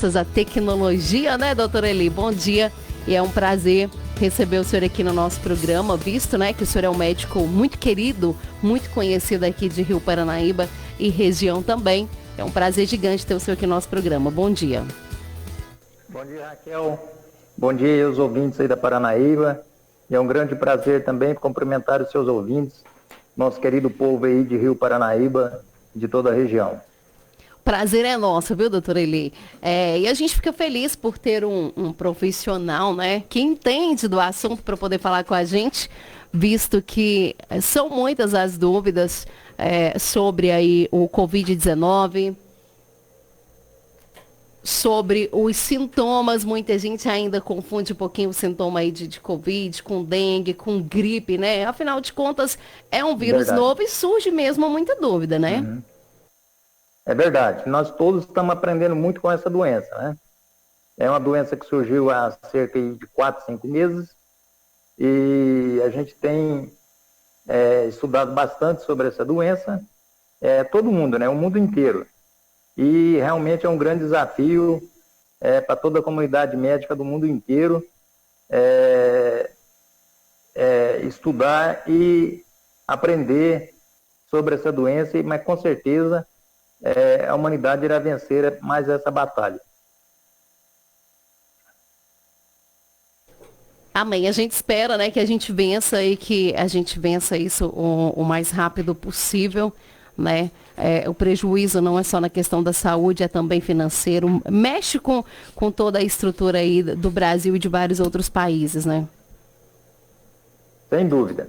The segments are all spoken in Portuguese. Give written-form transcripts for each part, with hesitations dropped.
graças à tecnologia, né, doutora Eli? Bom dia e é um prazer receber o senhor aqui no nosso programa, visto, né, que o senhor é um médico muito querido, muito conhecido aqui de Rio Paranaíba e região também. É um prazer gigante ter o senhor aqui no nosso programa. Bom dia. Bom dia, Raquel. Bom dia aos ouvintes aí da Paranaíba. E é um grande prazer também cumprimentar os seus ouvintes, nosso querido povo aí de Rio Paranaíba, de toda a região. Prazer é nosso, viu, doutora Eli? E a gente fica feliz por ter um profissional, né, que entende do assunto para poder falar com a gente, visto que são muitas as dúvidas sobre aí o Covid-19, sobre os sintomas. Muita gente ainda confunde um pouquinho o sintoma aí de Covid com dengue, com gripe, né? Afinal de contas, é um vírus Verdade. novo e surge mesmo muita dúvida, né? Uhum. É verdade. Nós todos estamos aprendendo muito com essa doença, né? É uma doença que surgiu há cerca de 4, 5 meses e a gente tem estudado bastante sobre essa doença. Todo mundo, né? O mundo inteiro. E realmente é um grande desafio para toda a comunidade médica do mundo inteiro estudar e aprender sobre essa doença, mas com certeza a humanidade irá vencer mais essa batalha. Amém. A gente espera, né, que a gente vença e que a gente vença isso o mais rápido possível, né? O prejuízo não é só na questão da saúde, é também financeiro. Mexe com toda a estrutura aí do Brasil e de vários outros países, né? Sem dúvida.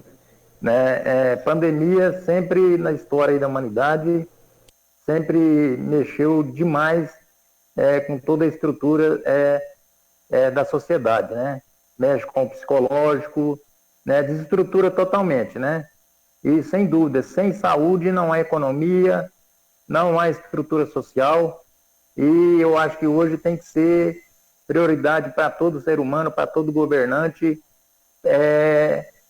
Né? Pandemia sempre na história aí da humanidade sempre mexeu demais com toda a estrutura da sociedade, né? Mexe com o psicológico, né? Desestrutura totalmente, né? E sem dúvida, sem saúde não há economia, não há estrutura social, e eu acho que hoje tem que ser prioridade para todo ser humano, para todo governante,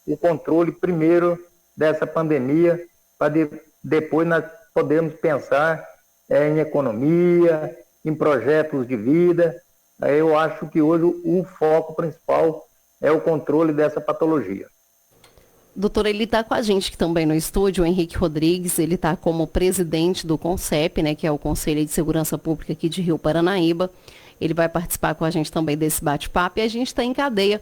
o controle primeiro dessa pandemia, para depois nós podermos pensar em economia, em projetos de vida. Eu acho que hoje o foco principal é o controle dessa patologia. Doutor, ele está com a gente também no estúdio, o Henrique Rodrigues, ele está como presidente do CONCEP, né, que é o Conselho de Segurança Pública aqui de Rio Paranaíba. Ele vai participar com a gente também desse bate-papo e a gente está em cadeia,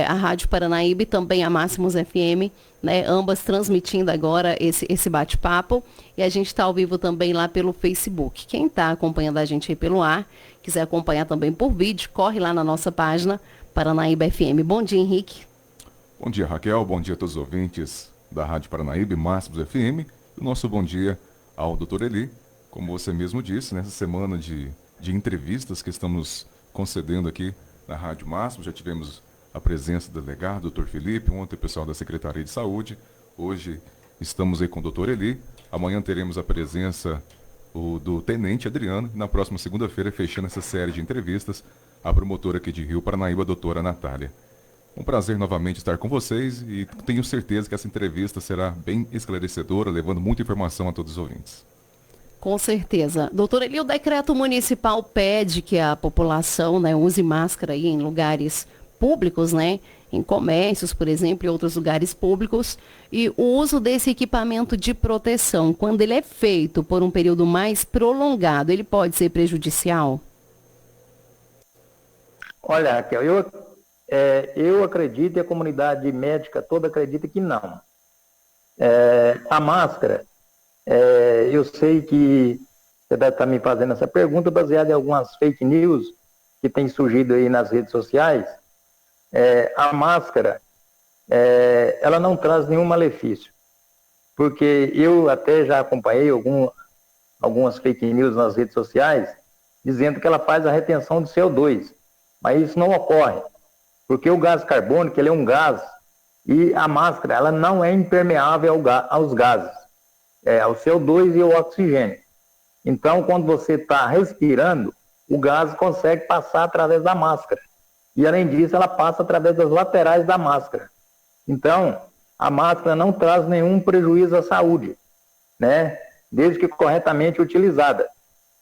a Rádio Paranaíba e também a Máximos FM, né, ambas transmitindo agora esse bate-papo, e a gente está ao vivo também lá pelo Facebook. Quem está acompanhando a gente aí pelo ar, quiser acompanhar também por vídeo, corre lá na nossa página Paranaíba FM. Bom dia, Henrique. Bom dia, Raquel. Bom dia a todos os ouvintes da Rádio Paranaíba e Máximos FM. E o nosso bom dia ao doutor Eli. Como você mesmo disse, nessa semana de entrevistas que estamos concedendo aqui na Rádio Máximos, já tivemos a presença do delegado, doutor Felipe, ontem o pessoal da Secretaria de Saúde. Hoje estamos aí com o doutor Eli. Amanhã teremos a presença do tenente Adriano. E na próxima segunda-feira, fechando essa série de entrevistas, a promotora aqui de Rio Paranaíba, a doutora Natália. Um prazer novamente estar com vocês e tenho certeza que essa entrevista será bem esclarecedora, levando muita informação a todos os ouvintes. Com certeza. Doutor Eli, o decreto municipal pede que a população, né, use máscara aí em lugares públicos, né, em comércios, por exemplo, e outros lugares públicos. E o uso desse equipamento de proteção, quando ele é feito por um período mais prolongado, ele pode ser prejudicial? Olha, Raquel, eu acredito e a comunidade médica toda acredita que não. A máscara, eu sei que você deve estar me fazendo essa pergunta baseada em algumas fake news que têm surgido aí nas redes sociais. A máscara, ela não traz nenhum malefício, porque eu até já acompanhei algumas fake news nas redes sociais dizendo que ela faz a retenção de CO2, mas isso não ocorre. Porque o gás carbônico, ele é um gás, e a máscara, ela não é impermeável aos gases, ao CO2 e ao oxigênio. Então, quando você está respirando, o gás consegue passar através da máscara. E, além disso, ela passa através das laterais da máscara. Então, a máscara não traz nenhum prejuízo à saúde, né? Desde que corretamente utilizada.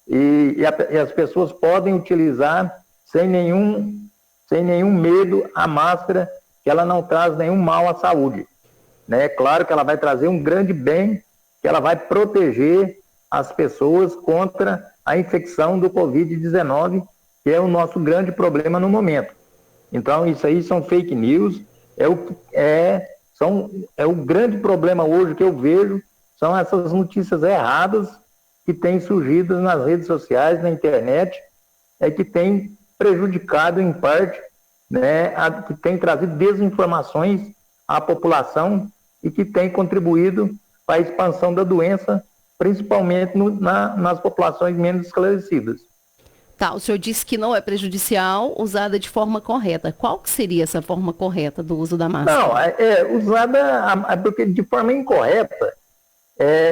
e as pessoas podem utilizar sem nenhum medo a máscara, que ela não traz nenhum mal à saúde. Né? É claro que ela vai trazer um grande bem, que ela vai proteger as pessoas contra a infecção do Covid-19, que é o nosso grande problema no momento. Então, isso aí são fake news, é o grande problema hoje que eu vejo, são essas notícias erradas que têm surgido nas redes sociais, na internet, que têm prejudicado em parte, né, que têm trazido desinformações à população e que têm contribuído para a expansão da doença, principalmente nas populações menos esclarecidas. Tá, o senhor disse que não é prejudicial, usada de forma correta. Qual que seria essa forma correta do uso da máscara? Não, usada porque de forma incorreta,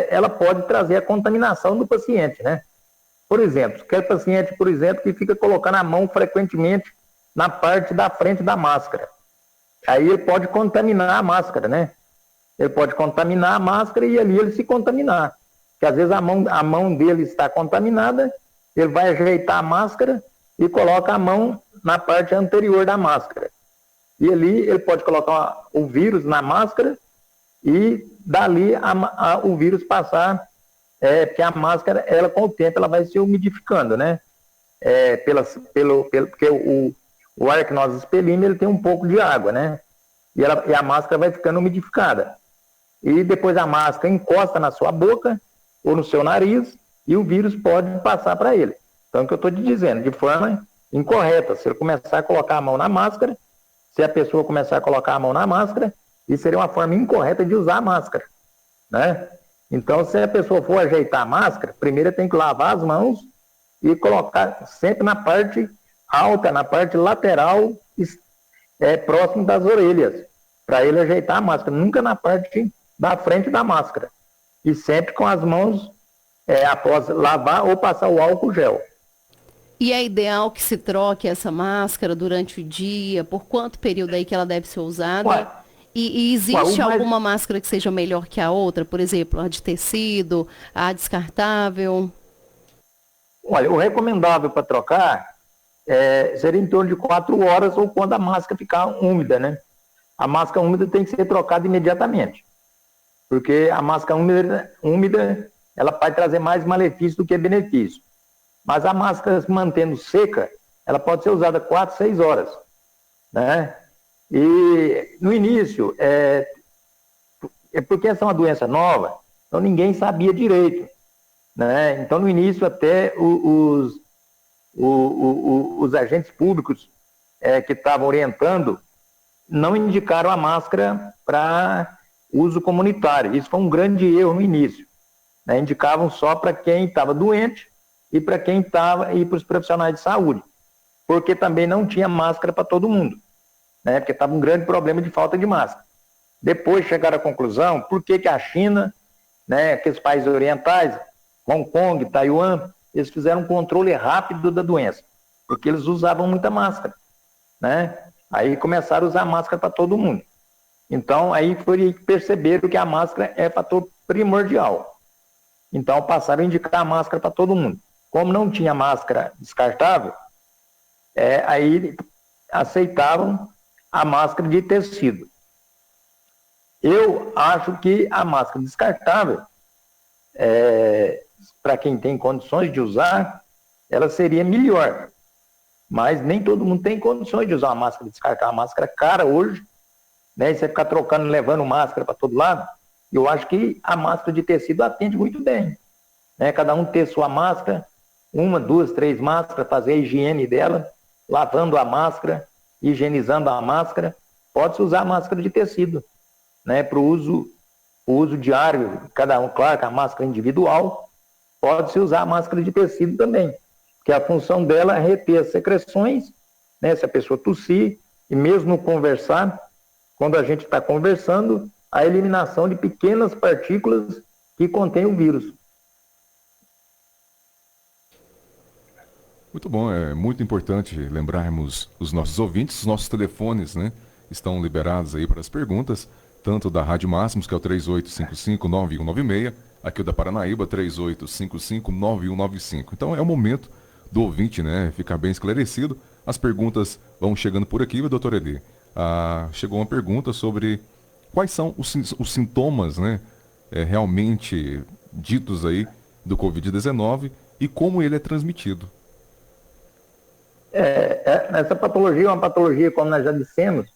ela pode trazer a contaminação do paciente, né? Por exemplo, aquele paciente, por exemplo, que fica colocando a mão frequentemente na parte da frente da máscara. Aí ele pode contaminar a máscara, né? Ele pode contaminar a máscara e ali ele se contaminar. Porque às vezes a mão dele está contaminada, ele vai ajeitar a máscara e coloca a mão na parte anterior da máscara. E ali ele pode colocar o vírus na máscara e dali o vírus passar, porque a máscara, ela com o tempo, ela vai se umidificando, né? Porque o ar que nós expelimos, ele tem um pouco de água, né? E a máscara vai ficando umidificada. E depois a máscara encosta na sua boca ou no seu nariz e o vírus pode passar para ele. Então, é o que eu estou te dizendo, de forma incorreta. Se ele começar a colocar a mão na máscara, se a pessoa começar a colocar a mão na máscara, isso seria uma forma incorreta de usar a máscara, né? Então, se a pessoa for ajeitar a máscara, primeiro tem que lavar as mãos e colocar sempre na parte alta, na parte lateral, próximo das orelhas, para ele ajeitar a máscara, nunca na parte da frente da máscara. E sempre com as mãos, após lavar ou passar o álcool gel. E é ideal que se troque essa máscara durante o dia? Por quanto período aí que ela deve ser usada? E existe alguma máscara que seja melhor que a outra? Por exemplo, a de tecido, a descartável? Olha, o recomendável para trocar seria em torno de 4 horas ou quando a máscara ficar úmida, né? A máscara úmida tem que ser trocada imediatamente. Porque a máscara úmida ela pode trazer mais malefício do que benefício. Mas a máscara se mantendo seca, ela pode ser usada 4, 6 horas, né? E no início, porque essa é uma doença nova, então ninguém sabia direito, né? Então no início até os agentes públicos que estavam orientando não indicaram a máscara para uso comunitário. Isso foi um grande erro no início, né? Indicavam só para quem estava doente e para os profissionais de saúde, porque também não tinha máscara para todo mundo, né? Porque estava um grande problema de falta de máscara. Depois chegaram à conclusão, por que a China, né, aqueles países orientais, Hong Kong, Taiwan, eles fizeram um controle rápido da doença, porque eles usavam muita máscara, né? Aí começaram a usar máscara para todo mundo. Então, aí perceberam que a máscara é fator primordial. Então, passaram a indicar a máscara para todo mundo. Como não tinha máscara descartável, aí aceitavam a máscara de tecido. Eu acho que a máscara descartável, para quem tem condições de usar, ela seria melhor. Mas nem todo mundo tem condições de usar uma máscara descartável. A máscara é cara hoje, né? E você ficar trocando, levando máscara para todo lado. Eu acho que a máscara de tecido atende muito bem, né? Cada um ter sua máscara, 1, 2, 3 máscaras, fazer a higiene dela, lavando a máscara, higienizando a máscara. Pode-se usar a máscara de tecido, né? Para o uso diário, cada um, claro que a máscara individual, pode-se usar a máscara de tecido também, porque a função dela é reter as secreções, né? Se a pessoa tossir, e mesmo conversar, quando a gente está conversando, a eliminação de pequenas partículas que contêm o vírus. Muito bom, é muito importante lembrarmos os nossos ouvintes, os nossos telefones, né, estão liberados aí para as perguntas, tanto da Rádio Máximos, que é o 3855-9196, aqui o da Paranaíba, 3855-9195. Então é o momento do ouvinte, né, ficar bem esclarecido. As perguntas vão chegando por aqui, doutor Eli. Chegou uma pergunta sobre quais são os sintomas, né, realmente ditos aí do Covid-19 e como ele é transmitido. Essa patologia é uma patologia, como nós já dissemos,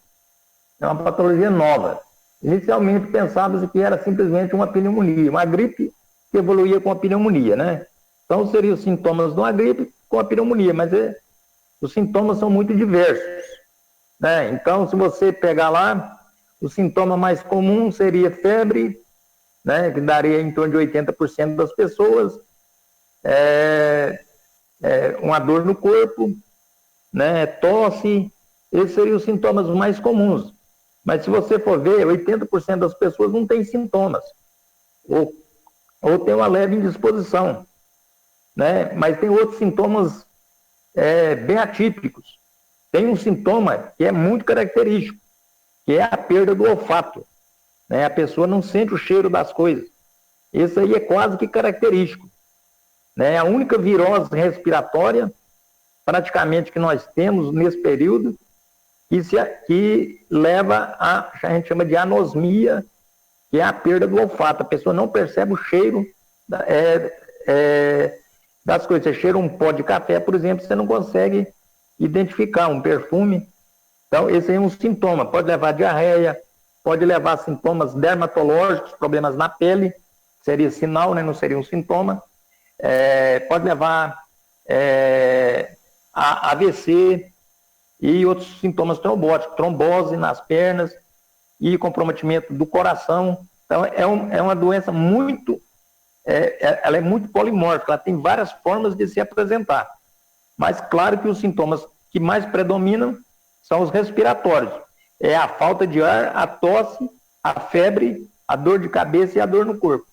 é uma patologia nova. Inicialmente pensava-se que era simplesmente uma pneumonia, uma gripe que evoluía com a pneumonia, né? Então seriam os sintomas de uma gripe com a pneumonia, mas os sintomas são muito diversos, né? Então, se você pegar lá, o sintoma mais comum seria febre, né? Que daria em torno de 80% das pessoas, uma dor no corpo, né? Tosse, esses seriam os sintomas mais comuns. Mas se você for ver, 80% das pessoas não tem sintomas, ou tem uma leve indisposição, né? Mas tem outros sintomas bem atípicos. Tem um sintoma que é muito característico, que é a perda do olfato, né? A pessoa não sente o cheiro das coisas. Esse aí é quase que característico, né? A única virose respiratória, praticamente, que nós temos nesse período, que leva a gente chama de anosmia, que é a perda do olfato. A pessoa não percebe o cheiro das coisas. Você cheira um pó de café, por exemplo, você não consegue identificar um perfume. Então, esse é um sintoma. Pode levar a diarreia, pode levar a sintomas dermatológicos, problemas na pele, seria sinal, né? Não seria um sintoma. Pode levar a AVC, e outros sintomas trombóticos, trombose nas pernas e comprometimento do coração. Então, é uma doença muito, ela é muito polimórfica, ela tem várias formas de se apresentar. Mas, claro que os sintomas que mais predominam são os respiratórios. É a falta de ar, a tosse, a febre, a dor de cabeça e a dor no corpo.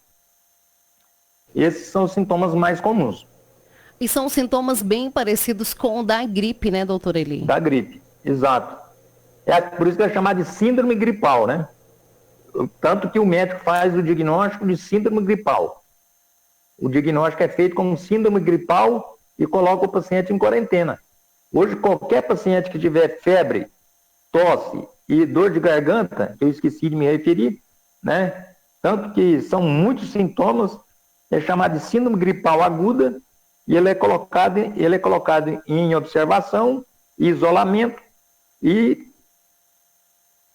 Esses são os sintomas mais comuns. E são sintomas bem parecidos com o da gripe, né, doutor Eli? Da gripe, exato. Por isso que é chamado de síndrome gripal, né? Tanto que o médico faz o diagnóstico de síndrome gripal. O diagnóstico é feito como síndrome gripal e coloca o paciente em quarentena. Hoje, qualquer paciente que tiver febre, tosse e dor de garganta, que eu esqueci de me referir, né? Tanto que são muitos sintomas, é chamado de síndrome gripal aguda, e ele é colocado em observação, isolamento, e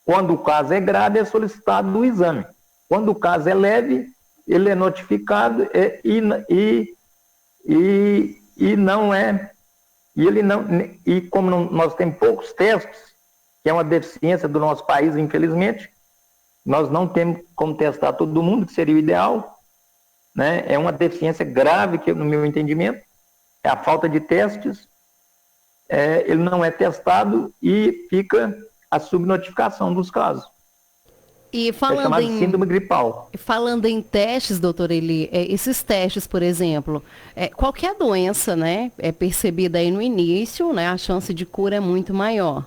quando o caso é grave, é solicitado o exame. Quando o caso é leve, ele é notificado e como nós temos poucos testes, que é uma deficiência do nosso país, infelizmente, nós não temos como testar todo mundo, que seria o ideal, né? É uma deficiência grave, que, no meu entendimento, é a falta de testes. Ele não é testado e fica a subnotificação dos casos. E falando de síndrome gripal. Falando em testes, doutor Eli, esses testes, por exemplo, qualquer doença, né, é percebida aí no início, né, a chance de cura é muito maior.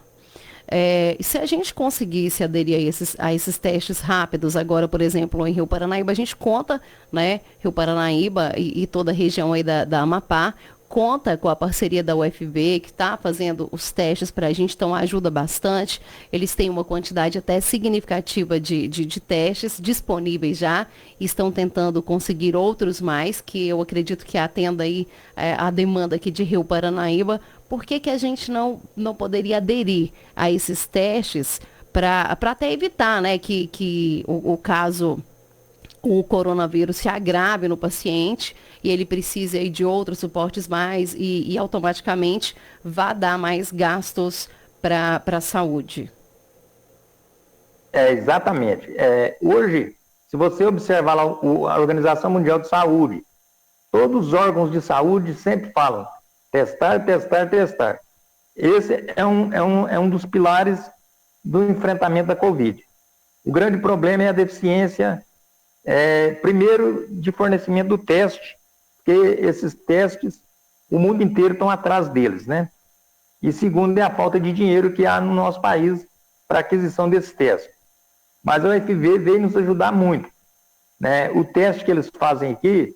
Se a gente conseguisse aderir a esses testes rápidos, agora, por exemplo, em Rio Paranaíba, a gente conta, né, Rio Paranaíba e toda a região aí da Amapá, conta com a parceria da UFV, que está fazendo os testes para a gente, então ajuda bastante. Eles têm uma quantidade até significativa de testes disponíveis já, e estão tentando conseguir outros mais, que eu acredito que atenda aí a demanda aqui de Rio Paranaíba. Por que a gente não poderia aderir a esses testes para até evitar, né, que o caso, o coronavírus se agrave no paciente e ele precise aí de outros suportes mais e automaticamente vá dar mais gastos para a saúde? Exatamente. Hoje, se você observar lá a Organização Mundial de Saúde, todos os órgãos de saúde sempre falam testar, testar, testar. Esse é um dos pilares do enfrentamento da Covid. O grande problema é a deficiência, primeiro, de fornecimento do teste, porque esses testes, o mundo inteiro estão atrás deles, né? E segundo, é a falta de dinheiro que há no nosso país para aquisição desses testes. Mas a UFV veio nos ajudar muito, né? O teste que eles fazem aqui,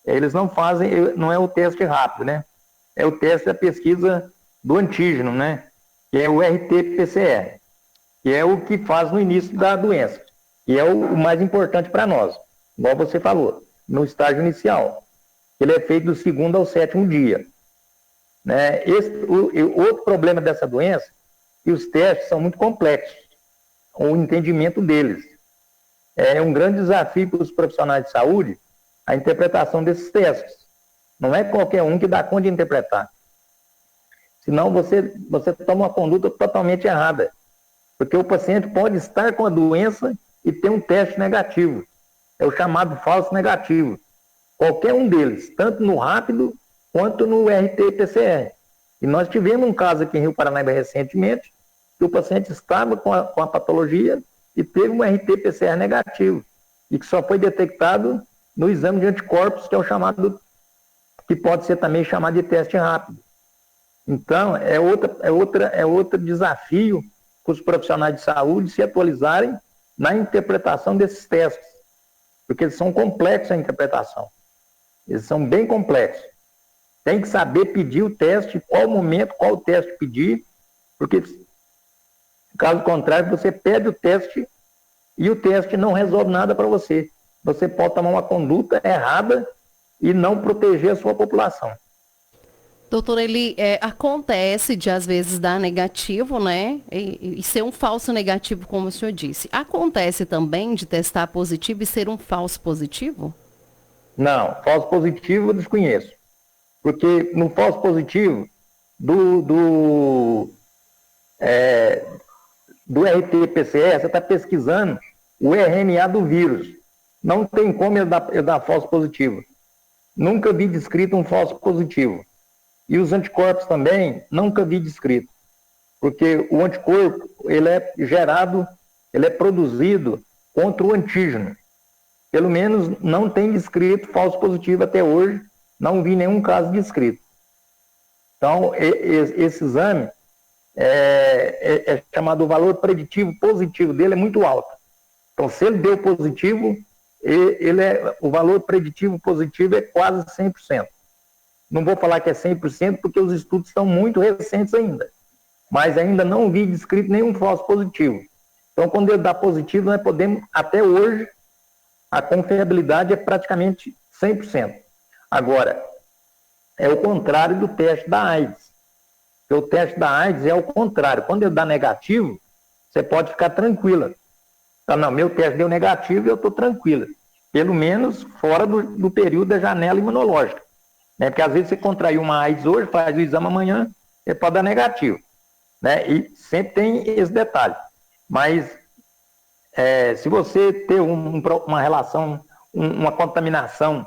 eles não fazem, não é o teste rápido, né? É o teste da pesquisa do antígeno, né? Que é o RT-PCR, que é o que faz no início da doença, que é o mais importante para nós, igual você falou, no estágio inicial. Ele é feito do 2º ao 7º dia, né? Outro problema dessa doença é que os testes são muito complexos, o entendimento deles. É um grande desafio para os profissionais de saúde a interpretação desses testes. Não é qualquer um que dá conta de interpretar. Senão você toma uma conduta totalmente errada. Porque o paciente pode estar com a doença e ter um teste negativo. É o chamado falso negativo. Qualquer um deles, tanto no rápido quanto no RT-PCR. E nós tivemos um caso aqui em Rio Paranaíba recentemente, que o paciente estava com a patologia e teve um RT-PCR negativo, e que só foi detectado no exame de anticorpos, que é o chamado, que pode ser também chamado de teste rápido. Então, é outro desafio para os profissionais de saúde se atualizarem na interpretação desses testes, porque eles são complexos a interpretação. Eles são bem complexos. Tem que saber pedir o teste, qual momento, qual teste pedir, porque caso contrário, você pede o teste e o teste não resolve nada para você. Você pode tomar uma conduta errada e não proteger a sua população. Doutor, acontece de às vezes dar negativo, né? E ser um falso negativo, como o senhor disse. Acontece também de testar positivo e ser um falso positivo? Não, falso positivo eu desconheço. Porque no falso positivo do RT-PCR, você está pesquisando o RNA do vírus. Não tem como eu dar falso positivo. Nunca vi descrito um falso positivo. E os anticorpos também, nunca vi descrito. Porque o anticorpo, ele é gerado, ele é produzido contra o antígeno. Pelo menos não tem descrito falso positivo até hoje, não vi nenhum caso descrito. Então, esse exame é chamado, o valor preditivo positivo dele é muito alto. Então, se ele deu positivo, o valor preditivo positivo é quase 100%. Não vou falar que é 100%, porque os estudos estão muito recentes ainda. Mas ainda não vi descrito nenhum falso positivo. Então, quando ele dá positivo, nós podemos, até hoje, a confiabilidade é praticamente 100%. Agora, é o contrário do teste da AIDS. Porque o teste da AIDS é o contrário. Quando ele dá negativo, você pode ficar tranquila. Então, não, meu teste deu negativo e eu estou tranquila. Pelo menos fora do período da janela imunológica. Né? Porque às vezes você contraiu uma AIDS hoje, faz o exame amanhã, você pode dar negativo. Né? E sempre tem esse detalhe. Mas se você ter uma relação, uma contaminação,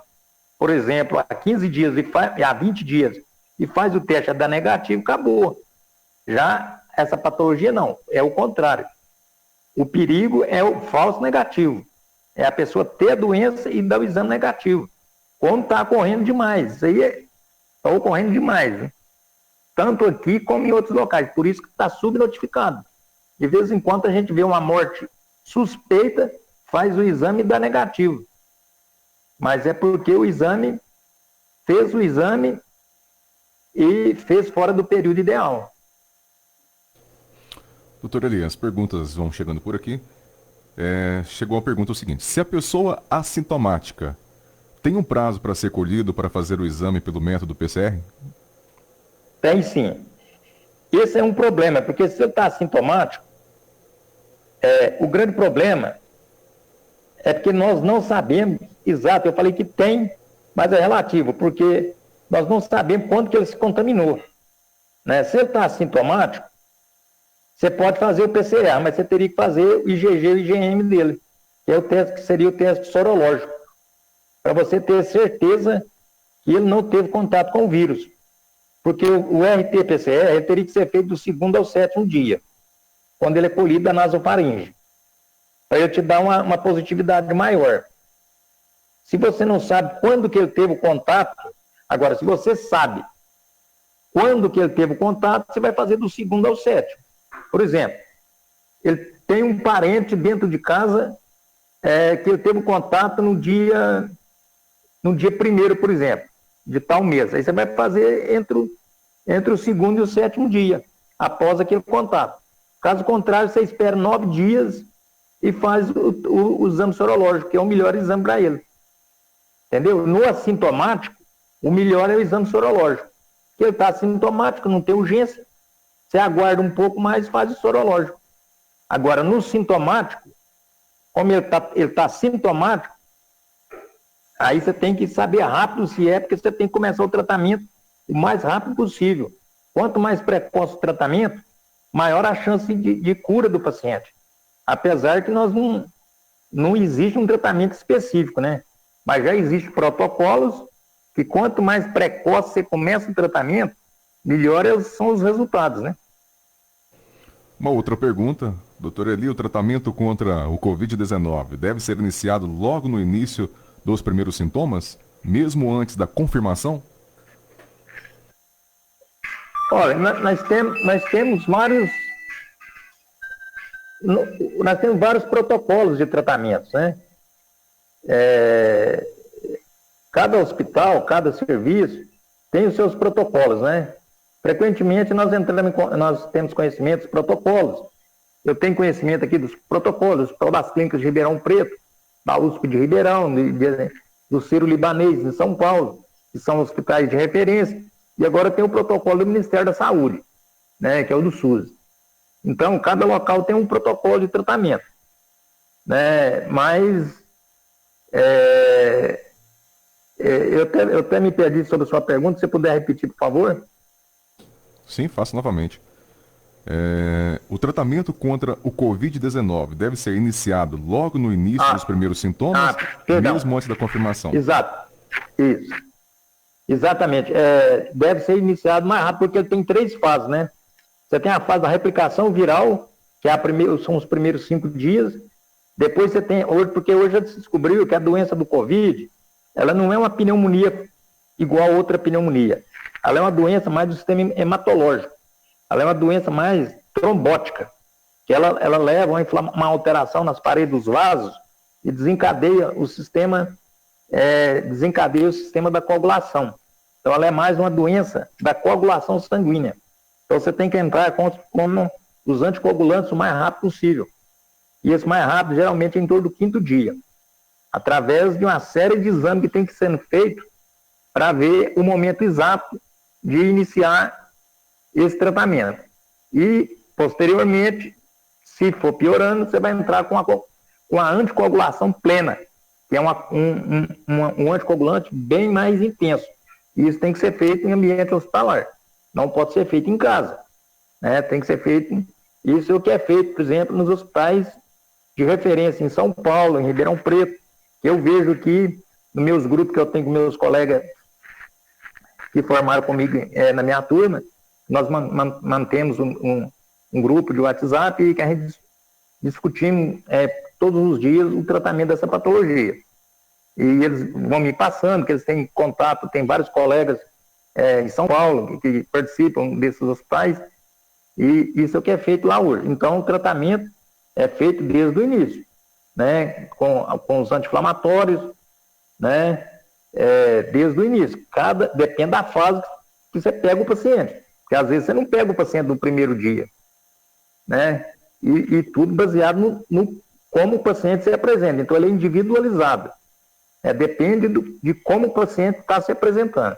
por exemplo, há 15 dias e há 20 dias, e faz o teste a dar negativo, acabou. Já essa patologia não, é o contrário. O perigo é o falso negativo. É a pessoa ter a doença e dar o exame negativo. Como está ocorrendo demais. Isso aí está ocorrendo demais. Né? Tanto aqui como em outros locais. Por isso que está subnotificado. De vez em quando a gente vê uma morte suspeita, faz o exame e dá negativo. Mas é porque fez o exame e fez fora do período ideal. Doutor Eli, as perguntas vão chegando por aqui. Chegou a pergunta o seguinte: se a pessoa assintomática tem um prazo para ser colhido para fazer o exame pelo método PCR? Tem sim. Esse é um problema, porque se você está assintomático, o grande problema é porque nós não sabemos exato. Eu falei que tem, mas é relativo, porque nós não sabemos quando que ele se contaminou. Né? Se ele está assintomático, você pode fazer o PCR, mas você teria que fazer o IgG e o IgM dele, que é o teste, que seria o teste sorológico, para você ter certeza que ele não teve contato com o vírus. Porque o RT-PCR ele teria que ser feito do 2º ao 7º dia, quando ele é colhido da nasofaringe, para ele te dar uma positividade maior. Se você não sabe quando que ele teve o contato, agora, se você sabe quando que ele teve o contato, você vai fazer do 2º ao 7º. Por exemplo, ele tem um parente dentro de casa que ele teve contato no dia primeiro, por exemplo, de tal mês. Aí você vai fazer entre o segundo e o sétimo dia, após aquele contato. Caso contrário, você espera 9 dias e faz o exame sorológico, que é o melhor exame para ele. Entendeu? No assintomático, o melhor é o exame sorológico. Porque ele está assintomático, não tem urgência, você aguarda um pouco mais e faz o sorológico. Agora, no sintomático, como ele tá sintomático, aí você tem que saber rápido se é, porque você tem que começar o tratamento o mais rápido possível. Quanto mais precoce o tratamento, maior a chance de cura do paciente. Apesar que não existe um tratamento específico, né? Mas já existem protocolos que quanto mais precoce você começa o tratamento, melhores são os resultados, né? Uma outra pergunta, doutor Eli, o tratamento contra o Covid-19 deve ser iniciado logo no início dos primeiros sintomas, mesmo antes da confirmação? Olha, nós temos vários protocolos de tratamentos, né? Cada hospital, cada serviço tem os seus protocolos, né? Frequentemente nós temos conhecimento dos protocolos. Eu tenho conhecimento aqui dos protocolos das clínicas de Ribeirão Preto, da USP de Ribeirão, do Sírio-Libanês em São Paulo, que são hospitais de referência. E agora tem o protocolo do Ministério da Saúde, né, que é o do SUS. Então, cada local tem um protocolo de tratamento, né? Mas eu até me perdi sobre a sua pergunta. Se você puder repetir, por favor. Sim, faço novamente. O tratamento contra o Covid-19 deve ser iniciado logo no início dos primeiros sintomas, mesmo antes da confirmação. Exato. Isso. Exatamente. Deve ser iniciado mais rápido, porque ele tem 3 fases, né? Você tem a fase da replicação viral, que são os primeiros 5 dias. Depois você tem, porque hoje já se descobriu que a doença do Covid, ela não é uma pneumonia igual a outra pneumonia. Ela é uma doença mais do sistema hematológico. Ela é uma doença mais trombótica, que ela leva a uma alteração nas paredes dos vasos e desencadeia o sistema da coagulação. Então, ela é mais uma doença da coagulação sanguínea. Então, você tem que entrar com os anticoagulantes o mais rápido possível. E esse mais rápido, geralmente, é em torno do 5º dia, através de uma série de exames que tem que ser feito para ver o momento exato de iniciar esse tratamento. E, posteriormente, se for piorando, você vai entrar com a anticoagulação plena, que é um anticoagulante bem mais intenso. E isso tem que ser feito em ambiente hospitalar. Não pode ser feito em casa, né? Tem que ser feito... Isso é o que é feito, por exemplo, nos hospitais de referência em São Paulo, em Ribeirão Preto, que eu vejo aqui nos meus grupos que eu tenho com meus colegas que formaram comigo na minha turma. Nós mantemos um grupo de WhatsApp e que a gente discutimos todos os dias o tratamento dessa patologia. E eles vão me passando, que eles têm contato, tem vários colegas em São Paulo que participam desses hospitais, e isso é o que é feito lá hoje. Então, o tratamento é feito desde o início, né, com os anti-inflamatórios, né, desde o início. Depende da fase que você pega o paciente. Porque às vezes você não pega o paciente no primeiro dia, né? E tudo baseado no como o paciente se apresenta. Então ele é individualizado. Depende de como o paciente está se apresentando.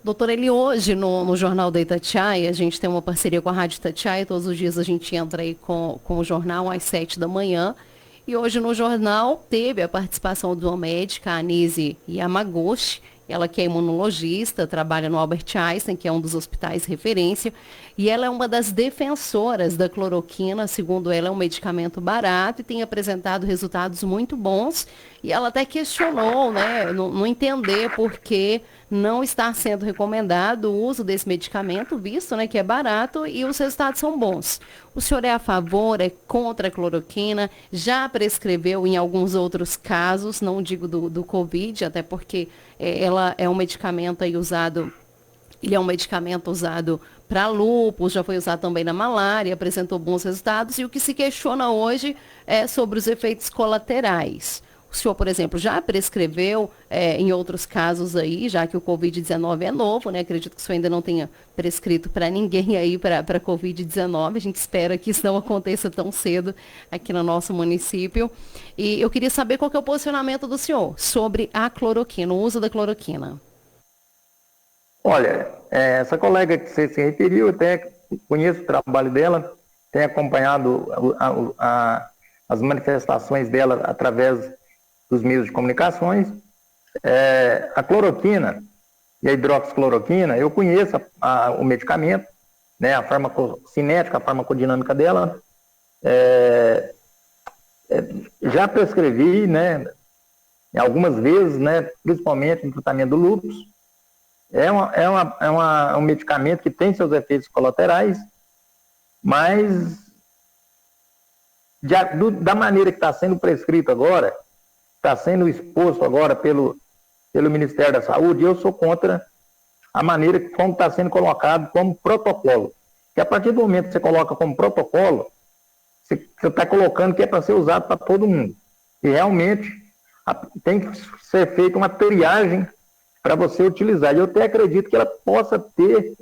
Doutor, ele hoje no Jornal da Itatiaia, a gente tem uma parceria com a Rádio Itatiaia, todos os dias a gente entra aí com o jornal às 7 da manhã. E hoje no jornal teve a participação de uma médica, a Anise Yamaguchi. Ela que é imunologista, trabalha no Albert Einstein, que é um dos hospitais referência, e ela é uma das defensoras da cloroquina. Segundo ela, é um medicamento barato e tem apresentado resultados muito bons. E ela até questionou, né, não entender por que não está sendo recomendado o uso desse medicamento, visto, né, que é barato e os resultados são bons. O senhor é a favor, é contra a cloroquina? Já prescreveu em alguns outros casos, não digo do Covid, até porque ela é um medicamento aí usado, ele é um medicamento usado para lúpus, já foi usado também na malária, apresentou bons resultados, e o que se questiona hoje é sobre os efeitos colaterais. O senhor, por exemplo, já prescreveu em outros casos aí, já que o Covid-19 é novo, né? Acredito que o senhor ainda não tenha prescrito para ninguém aí para a Covid-19. A gente espera que isso não aconteça tão cedo aqui no nosso município. E eu queria saber qual que é o posicionamento do senhor sobre a cloroquina, o uso da cloroquina. Olha, essa colega que você se referiu, até conheço o trabalho dela, tenho acompanhado as manifestações dela através dos meios de comunicações. A cloroquina e a hidroxicloroquina, eu conheço o medicamento, né, a farmacocinética, a farmacodinâmica dela. Já prescrevi, né, algumas vezes, né, principalmente no tratamento do lúpus. É um medicamento que tem seus efeitos colaterais, mas da maneira que está sendo prescrito agora, está sendo exposto agora pelo Ministério da Saúde, eu sou contra a maneira como está sendo colocado como protocolo. Que a partir do momento que você coloca como protocolo, você está colocando que é para ser usado para todo mundo. E realmente tem que ser feita uma triagem para você utilizar. E eu até acredito que ela possa ter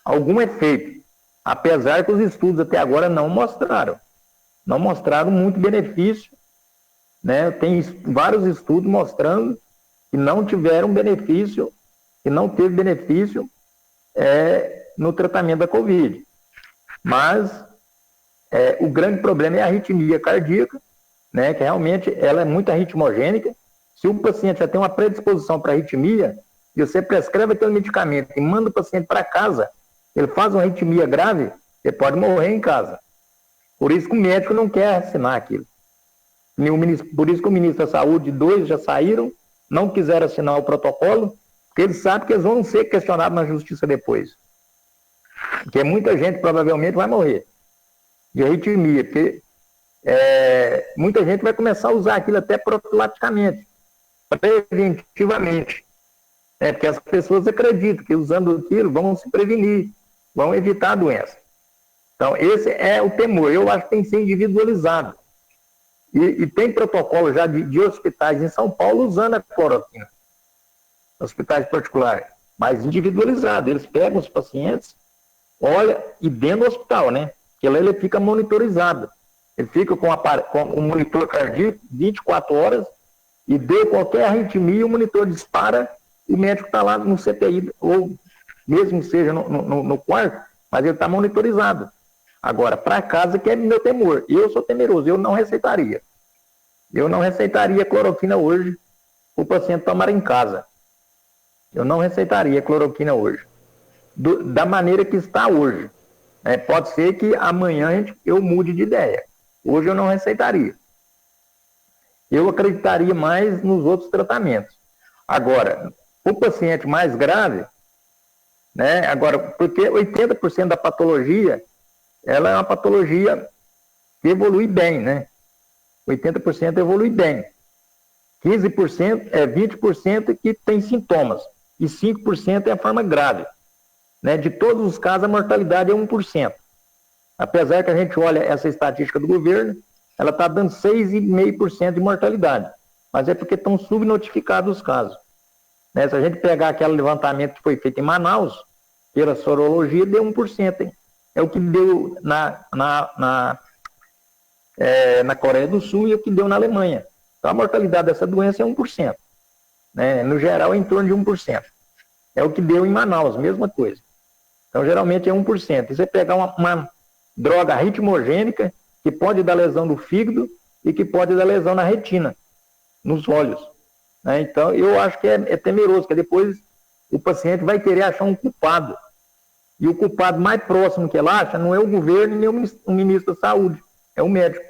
algum efeito, apesar que os estudos até agora não mostraram muito benefício, né? Tem vários estudos mostrando que não tiveram benefício, que não teve benefício no tratamento da Covid. Mas o grande problema é a arritmia cardíaca, né? Que realmente ela é muito arritmogênica. Se o paciente já tem uma predisposição para arritmia, e você prescreve aquele medicamento e manda o paciente para casa, ele faz uma arritmia grave, ele pode morrer em casa. Por isso que o médico não quer assinar aquilo. Por isso que o ministro da Saúde, 2 já saíram, não quiseram assinar o protocolo, porque eles sabem que eles vão ser questionados na justiça depois. Porque muita gente provavelmente vai morrer de arritmia, porque muita gente vai começar a usar aquilo até profilaticamente, preventivamente. Porque as pessoas acreditam que usando aquilo vão se prevenir, vão evitar a doença. Então, esse é o temor. Eu acho que tem que ser individualizado. E tem protocolo já de hospitais em São Paulo usando a cloroquina. Hospitais particulares, mas individualizado. Eles pegam os pacientes, olha, e dentro do hospital, né? Porque lá ele fica monitorizado. Ele fica com um monitor cardíaco 24 horas e deu qualquer arritmia, o monitor dispara. O médico está lá no CTI, ou mesmo seja no quarto, mas ele está monitorizado. Agora, para casa, que é meu temor. Eu sou temeroso, eu não receitaria. Eu não receitaria cloroquina hoje para o paciente tomar em casa. Eu não receitaria cloroquina hoje. Da maneira que está hoje. Pode ser que amanhã eu mude de ideia. Hoje eu não receitaria. Eu acreditaria mais nos outros tratamentos. Agora, o paciente mais grave, né? Agora, porque 80% da patologia, ela é uma patologia que evolui bem, né? 80% evolui bem. 20% que tem sintomas. E 5% é a forma grave. Né? De todos os casos, a mortalidade é 1%. Apesar que a gente olha essa estatística do governo, ela está dando 6,5% de mortalidade. Mas é porque estão subnotificados os casos. Né? Se a gente pegar aquele levantamento que foi feito em Manaus, pela sorologia, deu 1%. Hein? É o que deu na Coreia do Sul e o que deu na Alemanha. Então a mortalidade dessa doença é 1%. Né? No geral, é em torno de 1%. É o que deu em Manaus, mesma coisa. Então, geralmente é 1%. E você pegar uma droga ritmogênica, que pode dar lesão no fígado e que pode dar lesão na retina, nos olhos. Né? Então, eu acho que é temeroso, porque depois o paciente vai querer achar um culpado. E o culpado mais próximo que ele acha não é o governo nem o ministro da Saúde, é o médico.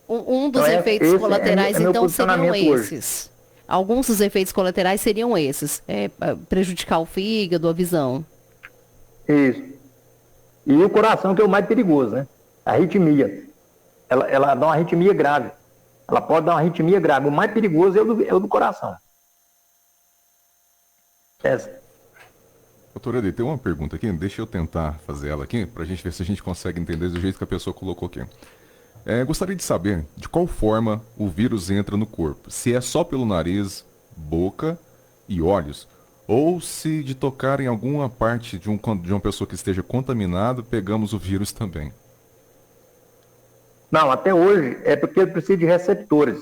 Um dos efeitos colaterais, então, seriam esses. Hoje. Alguns dos efeitos colaterais seriam esses. Prejudicar o fígado, a visão. Isso. E o coração, que é o mais perigoso, né? A arritmia. Ela dá uma arritmia grave. Ela pode dar uma arritmia grave. O mais perigoso é o do coração. Doutor Eli, tem uma pergunta aqui, deixa eu tentar fazer ela aqui, para a gente ver se a gente consegue entender do jeito que a pessoa colocou aqui. Gostaria de saber de qual forma o vírus entra no corpo. Se é só pelo nariz, boca e olhos, ou se de tocar em alguma parte de uma pessoa que esteja contaminada, pegamos o vírus também. Não, até hoje é porque ele precisa de receptores.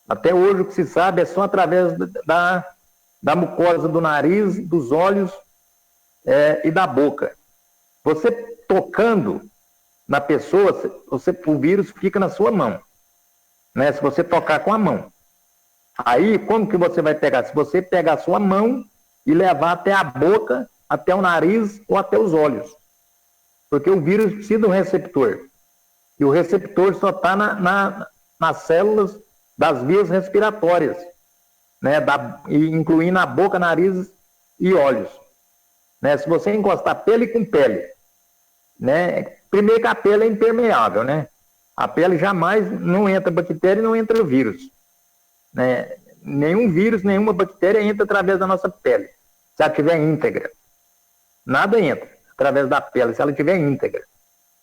Até hoje o que se sabe é só através da mucosa do nariz, dos olhos e da boca. Você tocando na pessoa, o vírus fica na sua mão, né? Se você tocar com a mão. Aí, como que você vai pegar? Se você pegar a sua mão e levar até a boca, até o nariz ou até os olhos. Porque o vírus precisa de um receptor. E o receptor só está nas células das vias respiratórias, né? Incluindo a boca, nariz e olhos. Né? Se você encostar pele com pele, né? Primeiro que a pele é impermeável, né? A pele jamais não entra bactéria e não entra vírus. Né? Nenhum vírus, nenhuma bactéria entra através da nossa pele, se ela estiver íntegra. Nada entra através da pele, se ela estiver íntegra.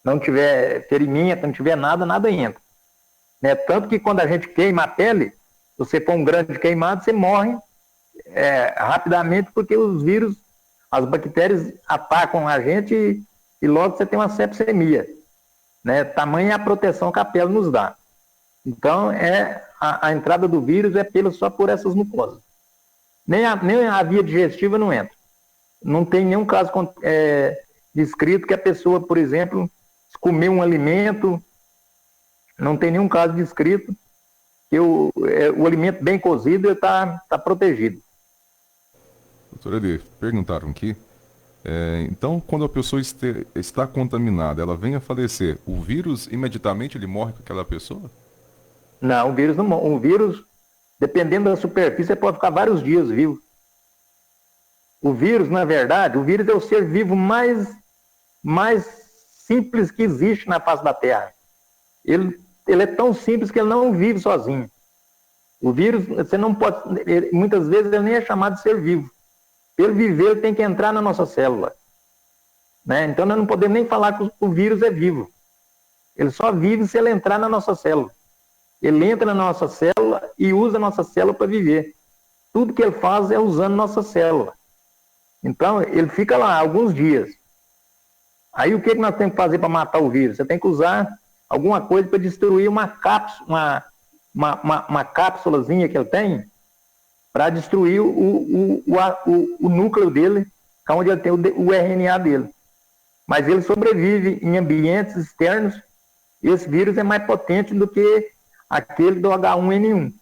Não tiver ferimento, não tiver nada, nada entra. Né? Tanto que quando a gente queima a pele, se você for um grande queimado, você morre rapidamente, porque os vírus, as bactérias atacam a gente e logo você tem uma sepsemia. Né? Tamanha a proteção que a pele nos dá. Então, a entrada do vírus é só por essas mucosas. Nem a via digestiva não entra. Não tem nenhum caso descrito que a pessoa, por exemplo, comer um alimento, não tem nenhum caso descrito que o alimento bem cozido está protegido. Doutora Eli, perguntaram aqui, então quando a pessoa está contaminada, ela vem a falecer, o vírus imediatamente ele morre com aquela pessoa? Não, o vírus não morre. O vírus, dependendo da superfície, pode ficar vários dias vivo. O vírus, na verdade, o vírus é o ser vivo mais simples que existe na face da Terra. Ele é tão simples que ele não vive sozinho. O vírus, você não pode, muitas vezes ele nem é chamado de ser vivo. Para ele viver, ele tem que entrar na nossa célula. Né? Então nós não podemos nem falar que o vírus é vivo. Ele só vive se ele entrar na nossa célula. Ele entra na nossa célula e usa a nossa célula para viver. Tudo que ele faz é usando nossa célula. Então, ele fica lá alguns dias. Aí, o que nós temos que fazer para matar o vírus? Você tem que usar alguma coisa para destruir uma cápsulazinha que ele tem, para destruir o núcleo dele, que é onde ele tem o RNA dele. Mas ele sobrevive em ambientes externos. Esse vírus é mais potente do que aquele do H1N1,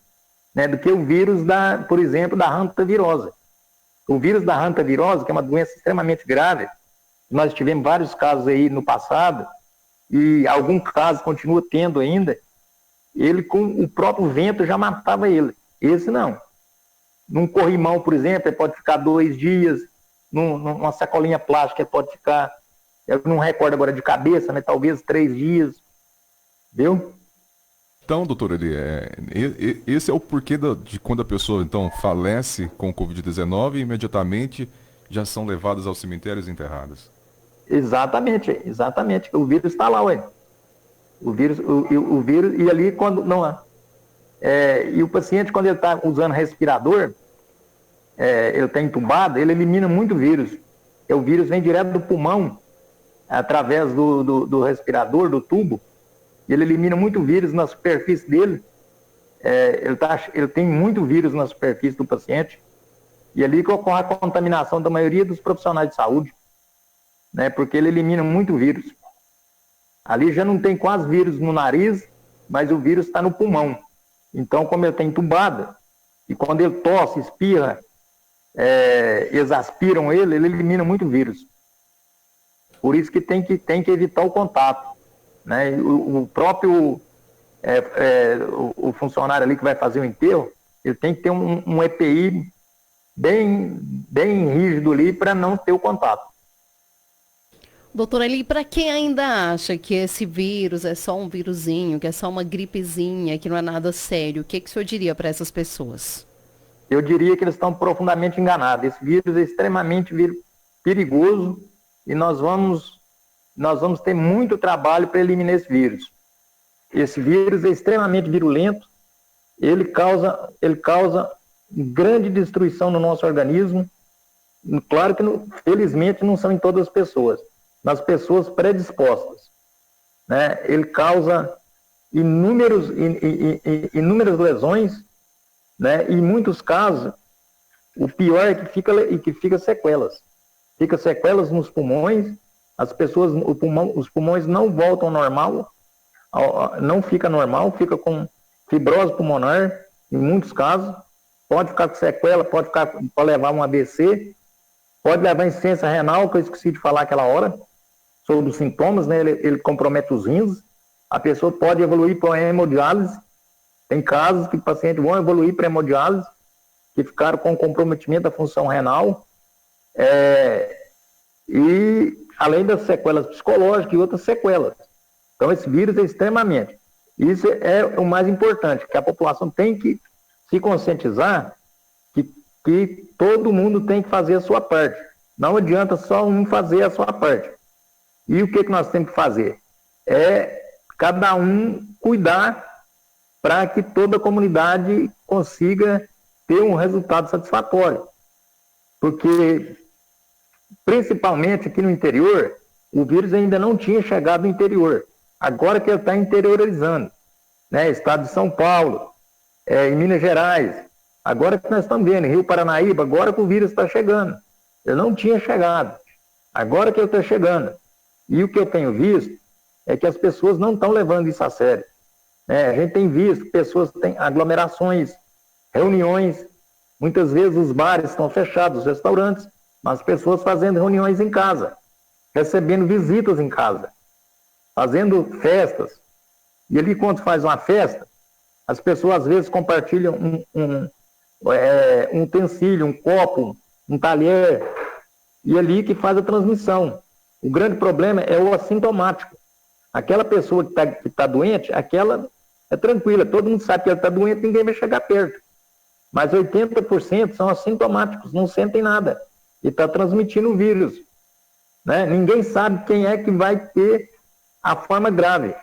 né, do que o vírus, por exemplo, da hantavirose. O vírus da hantavirose, que é uma doença extremamente grave, nós tivemos vários casos aí no passado, e algum caso continua tendo ainda, ele com o próprio vento já matava ele. Esse não. Num corrimão, por exemplo, ele pode ficar 2 dias, numa sacolinha plástica ele pode ficar, eu não recordo agora de cabeça, né, talvez 3 dias, viu? Então, doutor Eli, esse é o porquê de quando a pessoa, então, falece com o Covid-19 e imediatamente já são levadas aos cemitérios e enterradas. Exatamente. O vírus está lá, ué. O vírus, e ali quando não há. E o paciente, quando ele está usando respirador, ele está entubado, ele elimina muito vírus. O vírus vem direto do pulmão, através do respirador, do tubo. Ele elimina muito vírus na superfície dele. Ele tem muito vírus na superfície do paciente. E ali que ocorre a contaminação da maioria dos profissionais de saúde. Né, porque ele elimina muito vírus. Ali já não tem quase vírus no nariz, mas o vírus está no pulmão. Então, como ele está entubado, e quando ele tosse, espirra, eles aspiram ele elimina muito vírus. Por isso que tem que evitar o contato. Né? O próprio o funcionário ali que vai fazer o enterro, ele tem que ter um EPI bem rígido ali para não ter o contato. Doutora Eli, para quem ainda acha que esse vírus é só um vírusinho, que é só uma gripezinha, que não é nada sério, o que o senhor diria para essas pessoas? Eu diria que eles estão profundamente enganados. Esse vírus é extremamente perigoso e nós vamos ter muito trabalho para eliminar esse vírus. Esse vírus é extremamente virulento, ele causa grande destruição no nosso organismo. Claro que, felizmente, não são em todas as pessoas, nas pessoas predispostas, né? Ele causa inúmeras lesões, né? E em muitos casos, o pior é que fica sequelas. Fica sequelas nos pulmões, os pulmões não voltam ao normal, não fica normal, fica com fibrose pulmonar, em muitos casos, pode ficar com sequela, pode levar um AVC, pode levar insuficiência renal, que eu esqueci de falar aquela hora, sobre os sintomas, né? Ele compromete os rins, a pessoa pode evoluir para hemodiálise, tem casos que pacientes vão evoluir para hemodiálise, que ficaram com comprometimento da função renal, e além das sequelas psicológicas e outras sequelas. Então esse vírus é extremamente. Isso é o mais importante, que a população tem que se conscientizar que todo mundo tem que fazer a sua parte. Não adianta só um fazer a sua parte. E o que nós temos que fazer? É cada um cuidar para que toda a comunidade consiga ter um resultado satisfatório. Porque, principalmente aqui no interior, o vírus ainda não tinha chegado no interior. Agora que ele está interiorizando, né? Estado de São Paulo, em Minas Gerais, agora que nós estamos vendo, em Rio Paranaíba, agora que o vírus está chegando. Ele não tinha chegado, agora que ele está chegando. E o que eu tenho visto é que as pessoas não estão levando isso a sério. A gente tem visto que pessoas têm aglomerações, reuniões, muitas vezes os bares estão fechados, os restaurantes, mas as pessoas fazendo reuniões em casa, recebendo visitas em casa, fazendo festas. E ali, quando faz uma festa, as pessoas às vezes compartilham um utensílio, um copo, um talher, e ali que faz a transmissão. O grande problema é o assintomático. Aquela pessoa que está doente, aquela é tranquila, todo mundo sabe que ela está doente, ninguém vai chegar perto. Mas 80% são assintomáticos, não sentem nada, e está transmitindo o vírus, né? Ninguém sabe quem é que vai ter a forma grave.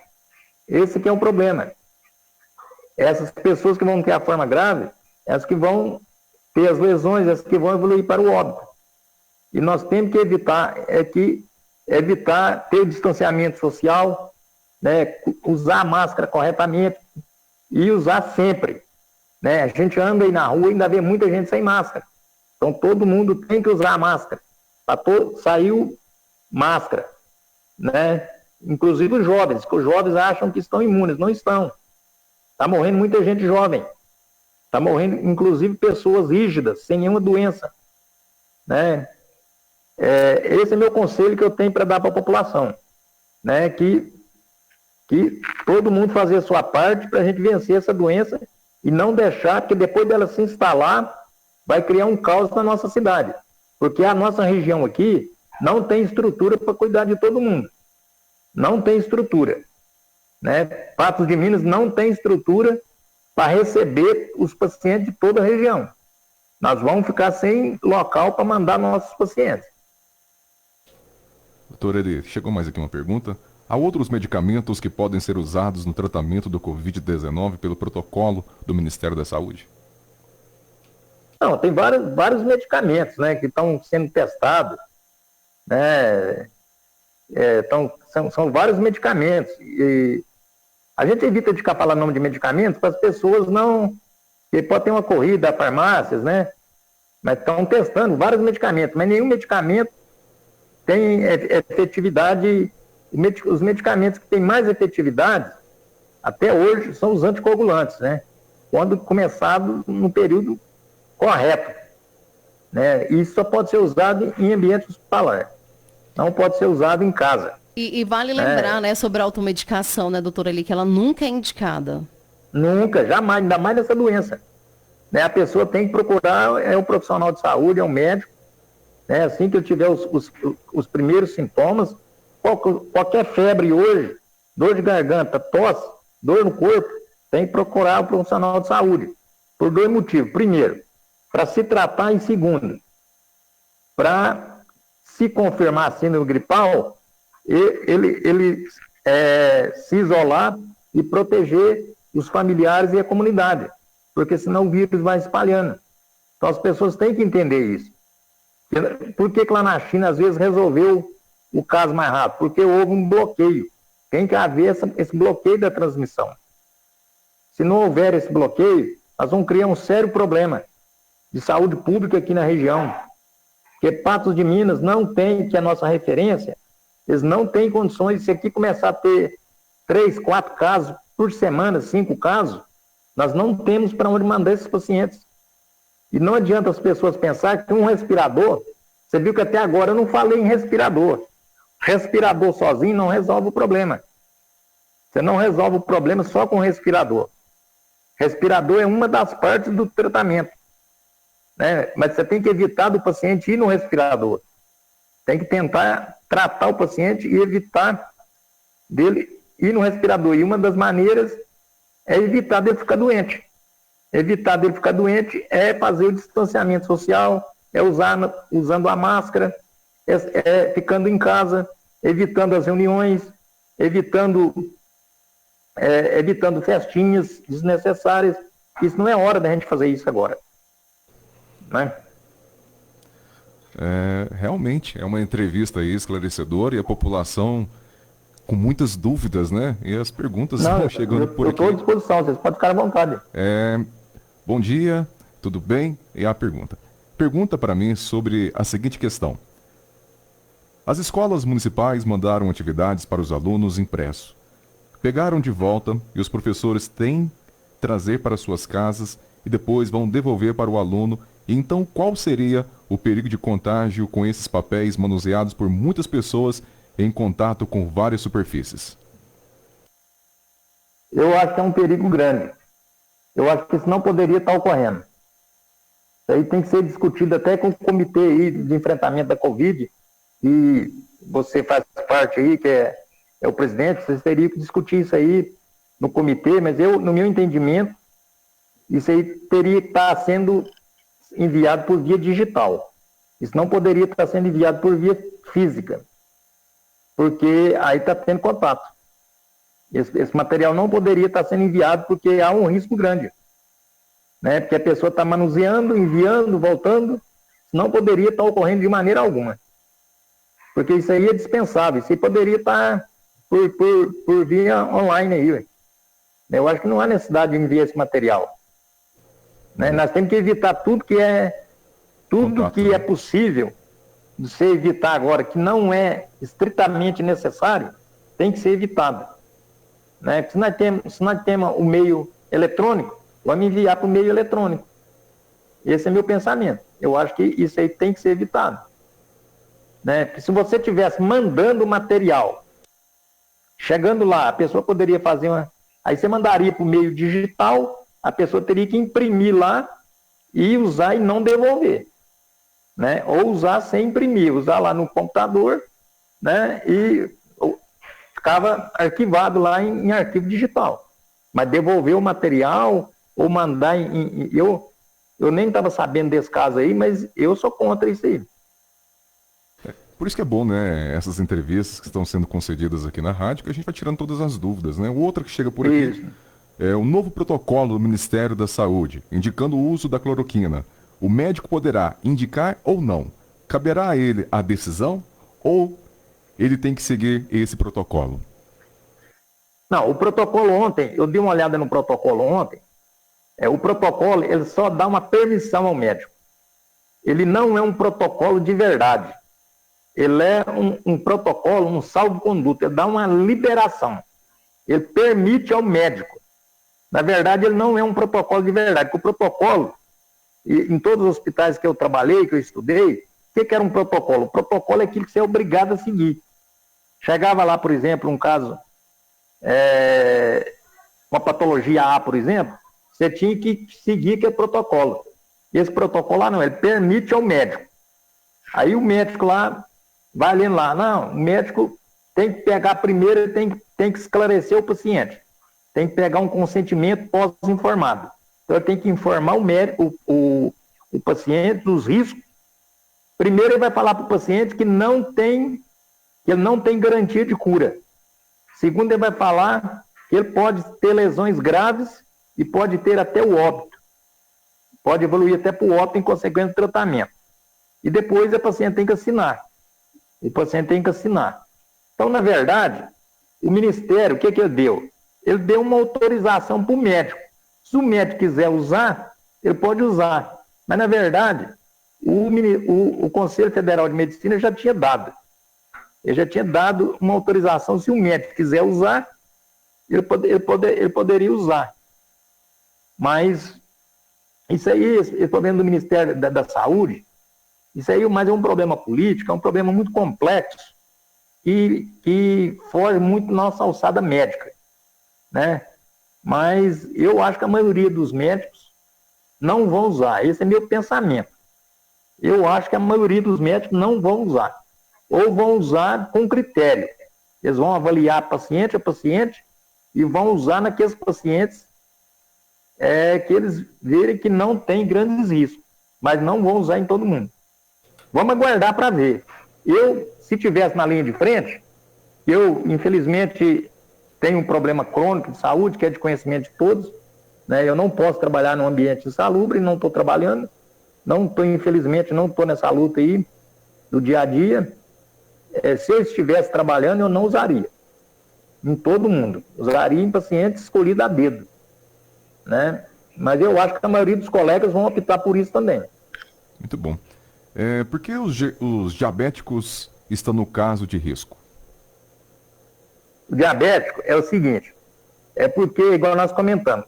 Esse que é o problema. Essas pessoas que vão ter a forma grave, essas que vão ter as lesões, essas que vão evoluir para o óbito. E nós temos que evitar ter o distanciamento social, né? Usar a máscara corretamente e usar sempre, né? A gente anda aí na rua e ainda vê muita gente sem máscara. Então todo mundo tem que usar a máscara. Saiu máscara, né? Inclusive os jovens, que os jovens acham que estão imunes, não estão. Está morrendo muita gente jovem. Está morrendo, inclusive, pessoas rígidas, sem nenhuma doença, né? Esse é meu conselho que eu tenho para dar para a população, né? Que todo mundo fazer a sua parte para a gente vencer essa doença e não deixar, porque depois dela se instalar, vai criar um caos na nossa cidade. Porque a nossa região aqui não tem estrutura para cuidar de todo mundo. Não tem estrutura, né? Patos de Minas não tem estrutura para receber os pacientes de toda a região. Nós vamos ficar sem local para mandar nossos pacientes. Doutor Eli, chegou mais aqui uma pergunta. Há outros medicamentos que podem ser usados no tratamento do Covid-19 pelo protocolo do Ministério da Saúde? Não, tem vários medicamentos, né, que estão sendo testados, né? São vários medicamentos. E a gente evita de ficar falando nome de medicamentos para as pessoas não... Porque pode ter uma corrida a farmácias, né? Mas estão testando vários medicamentos, mas nenhum medicamento tem efetividade. Os medicamentos que têm mais efetividade, até hoje, são os anticoagulantes, né? Quando começado no período correto, né? E isso só pode ser usado em ambiente hospitalar. Não pode ser usado em casa. E vale lembrar, né, sobre a automedicação, né, doutora Eli, que ela nunca é indicada. Nunca, jamais, ainda mais nessa doença. Né? A pessoa tem que procurar, um profissional de saúde, é um médico, né? Assim que eu tiver os primeiros sintomas, qualquer febre hoje, dor de garganta, tosse, dor no corpo, tem que procurar o profissional de saúde. Por dois motivos. Primeiro, para se tratar, e segundo, para se confirmar a síndrome gripal, ele se isolar e proteger os familiares e a comunidade, porque senão o vírus vai espalhando. Então as pessoas têm que entender isso. Por que lá na China às vezes resolveu o caso mais rápido? Porque houve um bloqueio. Tem que haver esse bloqueio da transmissão. Se não houver esse bloqueio, nós vamos criar um sério problema de saúde pública aqui na região. Porque Patos de Minas não tem, que é a nossa referência, eles não têm condições de, se aqui começar a ter 3, 4 casos por semana, 5 casos, nós não temos para onde mandar esses pacientes. E não adianta as pessoas pensar que um respirador, você viu que até agora eu não falei em respirador. Respirador sozinho não resolve o problema. Você não resolve o problema só com respirador. Respirador é uma das partes do tratamento, né? Mas você tem que evitar do paciente ir no respirador. Tem que tentar tratar o paciente e evitar dele ir no respirador. E uma das maneiras é evitar dele ficar doente. Evitar dele ficar doente é fazer o distanciamento social, é usando a máscara, ficando em casa, evitando as reuniões, evitando festinhas desnecessárias. Isso não é hora da gente fazer isso agora, né? Realmente, é uma entrevista aí esclarecedora e a população com muitas dúvidas, né? E as perguntas vão chegando por aqui. Eu estou à disposição, vocês podem ficar à vontade. Bom dia, tudo bem? E a pergunta. Pergunta para mim sobre a seguinte questão. As escolas municipais mandaram atividades para os alunos impresso. Pegaram de volta e os professores têm que trazer para suas casas e depois vão devolver para o aluno. E então, qual seria o perigo de contágio com esses papéis manuseados por muitas pessoas em contato com várias superfícies? Eu acho que é um perigo grande. Eu acho que isso não poderia estar ocorrendo. Isso aí tem que ser discutido até com o comitê aí de enfrentamento da Covid, e você faz parte aí, que é o presidente, vocês teriam que discutir isso aí no comitê, mas no meu entendimento, isso aí teria que estar sendo enviado por via digital. Isso não poderia estar sendo enviado por via física, porque aí está tendo contato. Esse material não poderia estar sendo enviado porque há um risco grande, né? Porque a pessoa está manuseando, enviando, voltando, não poderia estar ocorrendo de maneira alguma. Porque isso aí é dispensável, isso aí poderia estar por via online aí. Ué. Eu acho que não há necessidade de enviar esse material. Né? Nós temos que evitar tudo que é possível de se evitar agora, que não é estritamente necessário, tem que ser evitado. Né? Se nós temos o meio eletrônico, vamos enviar para o meio eletrônico. Esse é meu pensamento. Eu acho que isso aí tem que ser evitado. Né? Porque se você estivesse mandando material, chegando lá, a pessoa poderia fazer aí você mandaria para o meio digital, a pessoa teria que imprimir lá e usar e não devolver. Né? Ou usar sem imprimir, usar lá no computador, né? E ficava arquivado lá em arquivo digital. Mas devolver o material ou mandar eu nem estava sabendo desse caso aí, mas eu sou contra isso aí. Por isso que é bom, né, essas entrevistas que estão sendo concedidas aqui na rádio, que a gente vai tirando todas as dúvidas, né? Outra que chega por aqui Isso. é o novo protocolo do Ministério da Saúde, indicando o uso da cloroquina. O médico poderá indicar ou não? Caberá a ele a decisão ou ele tem que seguir esse protocolo? Não, o protocolo ontem, eu dei uma olhada no protocolo ontem, o protocolo ele só dá uma permissão ao médico. Ele não é um protocolo de verdade. Ele é um protocolo, um salvo-conduto, ele dá uma liberação. Ele permite ao médico. Na verdade, ele não é um protocolo de verdade, porque o protocolo, em todos os hospitais que eu trabalhei, que eu estudei, o que era um protocolo? O protocolo é aquilo que você é obrigado a seguir. Chegava lá, por exemplo, um caso, uma patologia A, por exemplo, você tinha que seguir aquele protocolo. Esse protocolo lá não, ele permite ao médico. Aí o médico lá, vai lendo lá, não, o médico tem que pegar primeiro, ele tem que esclarecer o paciente. Tem que pegar um consentimento pós-informado. Então ele tem que informar o médico, o paciente dos riscos Primeiro, ele vai falar para o paciente que ele não tem garantia de cura. Segundo, ele vai falar que ele pode ter lesões graves e pode ter até o óbito. Pode evoluir até para o óbito em consequência do tratamento. E depois o paciente tem que assinar. Então, na verdade, o Ministério, o que ele deu? Ele deu uma autorização para o médico. Se o médico quiser usar, ele pode usar. Mas, na verdade, o Conselho Federal de Medicina já tinha dado. Ele já tinha dado uma autorização. Se o médico quiser usar, ele poderia usar. Mas isso aí, esse problema do Ministério da Saúde, isso aí mais é um problema político, é um problema muito complexo que foge muito da nossa alçada médica, né? Mas eu acho que a maioria dos médicos não vão usar. Esse é meu pensamento. Eu acho que a maioria dos médicos não vão usar. Ou vão usar com critério. Eles vão avaliar paciente a paciente e vão usar naqueles pacientes que eles verem que não tem grandes riscos. Mas não vão usar em todo mundo. Vamos aguardar para ver. Eu, se tivesse na linha de frente, eu, infelizmente, tenho um problema crônico de saúde, que é de conhecimento de todos, né? Eu não posso trabalhar num ambiente insalubre, não estou trabalhando, infelizmente, não estou nessa luta aí do dia a dia. Se eu estivesse trabalhando, eu não usaria. Em todo mundo. Usaria em pacientes escolhidos a dedo, né? Mas eu acho que a maioria dos colegas vão optar por isso também. Muito bom. Por que os diabéticos estão no caso de risco? O diabético é o seguinte, é porque, igual nós comentamos,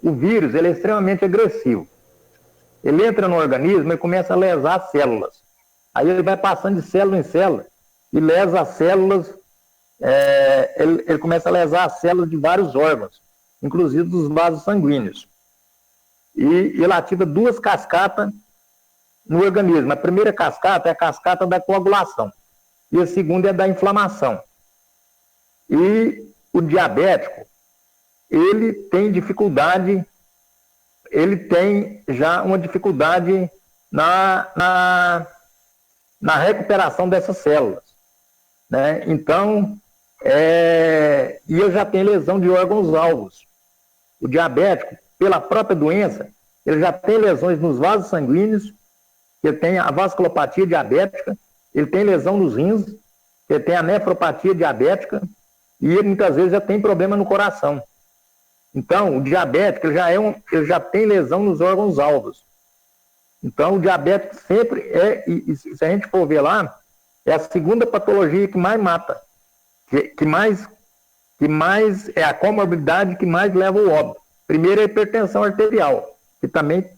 o vírus ele é extremamente agressivo. Ele entra no organismo e começa a lesar as células. Aí ele vai passando de célula em célula e lesa as células, ele começa a lesar as células de vários órgãos, inclusive dos vasos sanguíneos. E ele ativa duas cascatas no organismo. A primeira cascata é a cascata da coagulação e a segunda é da inflamação. E o diabético, ele tem dificuldade, ele tem já uma dificuldade na recuperação dessas células, né? Então, e ele já tem lesão de órgãos-alvos. O diabético, pela própria doença, ele já tem lesões nos vasos sanguíneos, ele tem a vasculopatia diabética, ele tem lesão nos rins, ele tem a nefropatia diabética, e ele muitas vezes já tem problema no coração. Então, o diabético ele já tem lesão nos órgãos-alvos. Então, o diabético sempre e se a gente for ver lá, é a segunda patologia que mais mata, que mais é a comorbidade que mais leva ao óbito. Primeiro é a hipertensão arterial, que também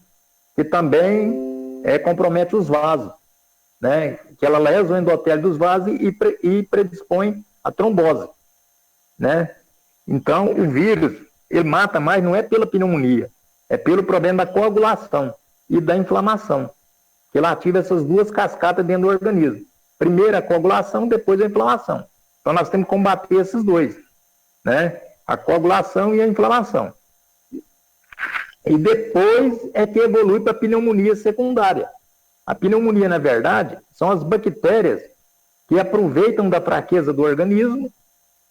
compromete os vasos, né? Que ela lesa o endotélio dos vasos e predispõe a trombose, né? Então, o vírus, ele mata mais, não é pela pneumonia, é pelo problema da coagulação e da inflamação, que ele ativa essas duas cascatas dentro do organismo. Primeiro a coagulação, depois a inflamação. Então, nós temos que combater esses dois, né? A coagulação e a inflamação. E depois é que evolui para a pneumonia secundária. A pneumonia, na verdade, são as bactérias que aproveitam da fraqueza do organismo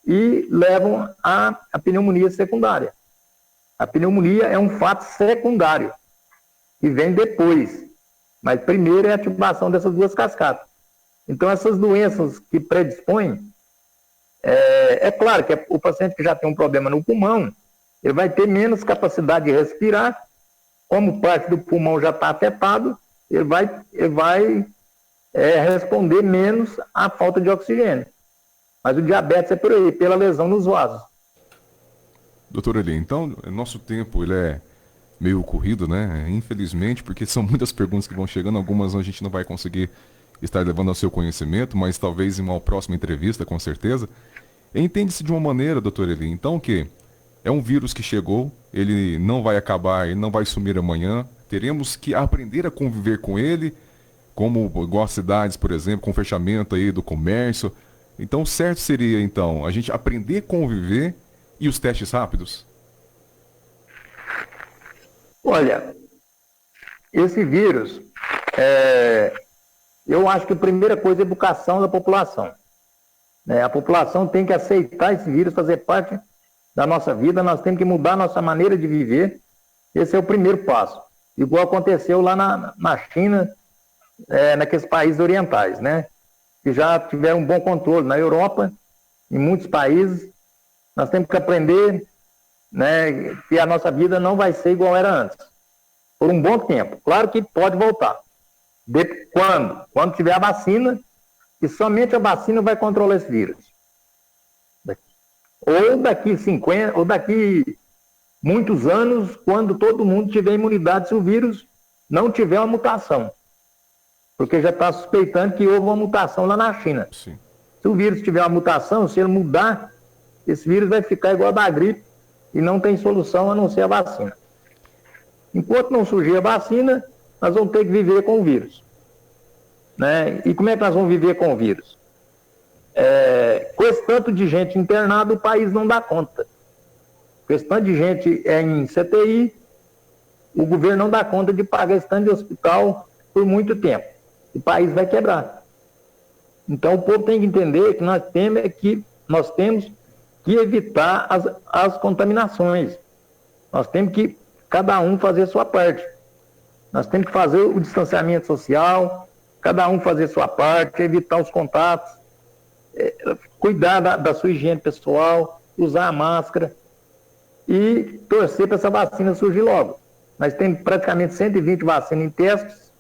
e levam à pneumonia secundária. A pneumonia é um fato secundário, que vem depois. Mas primeiro é a ativação dessas duas cascatas. Então, essas doenças que predispõem, claro que o paciente que já tem um problema no pulmão, ele vai ter menos capacidade de respirar, como parte do pulmão já está afetado, ele vai responder menos à falta de oxigênio. Mas o diabetes é por aí, pela lesão nos vasos. Doutor Eli, então, nosso tempo ele é meio corrido, né? Infelizmente, porque são muitas perguntas que vão chegando, algumas a gente não vai conseguir estar levando ao seu conhecimento, mas talvez em uma próxima entrevista, com certeza. Entende-se de uma maneira, doutor Eli, então que é um vírus que chegou, ele não vai acabar, ele não vai sumir amanhã, teremos que aprender a conviver com ele, como igual as cidades, por exemplo, com o fechamento aí do comércio. Então, certo seria, então, a gente aprender a conviver e os testes rápidos? Olha, esse vírus, Eu acho que a primeira coisa é a educação da população. Né? A população tem que aceitar esse vírus, fazer parte da nossa vida, nós temos que mudar a nossa maneira de viver. Esse é o primeiro passo. Igual aconteceu lá na China, naqueles países orientais, né? Que já tiveram um bom controle. Na Europa, em muitos países, nós temos que aprender, né, que a nossa vida não vai ser igual era antes. Por um bom tempo. Claro que pode voltar. Quando? Quando tiver a vacina, e somente a vacina vai controlar esse vírus. Ou daqui 50, ou daqui muitos anos, quando todo mundo tiver imunidade, se o vírus não tiver uma mutação. Porque já está suspeitando que houve uma mutação lá na China. Sim. Se o vírus tiver uma mutação, se ele mudar, esse vírus vai ficar igual a da gripe e não tem solução a não ser a vacina. Enquanto não surgir a vacina, nós vamos ter que viver com o vírus. Né? E como é que nós vamos viver com o vírus? Com esse tanto de gente internada, o país não dá conta. Com esse tanto de gente em CTI, o governo não dá conta de pagar esse tanto de hospital por muito tempo. O país vai quebrar. Então o povo tem que entender que nós temos que evitar as contaminações. Nós temos que, cada um, fazer a sua parte. Nós temos que fazer o distanciamento social, cada um fazer a sua parte, evitar os contatos, cuidar da sua higiene pessoal, usar a máscara e torcer para essa vacina surgir logo. Nós temos praticamente 120 vacinas em testes,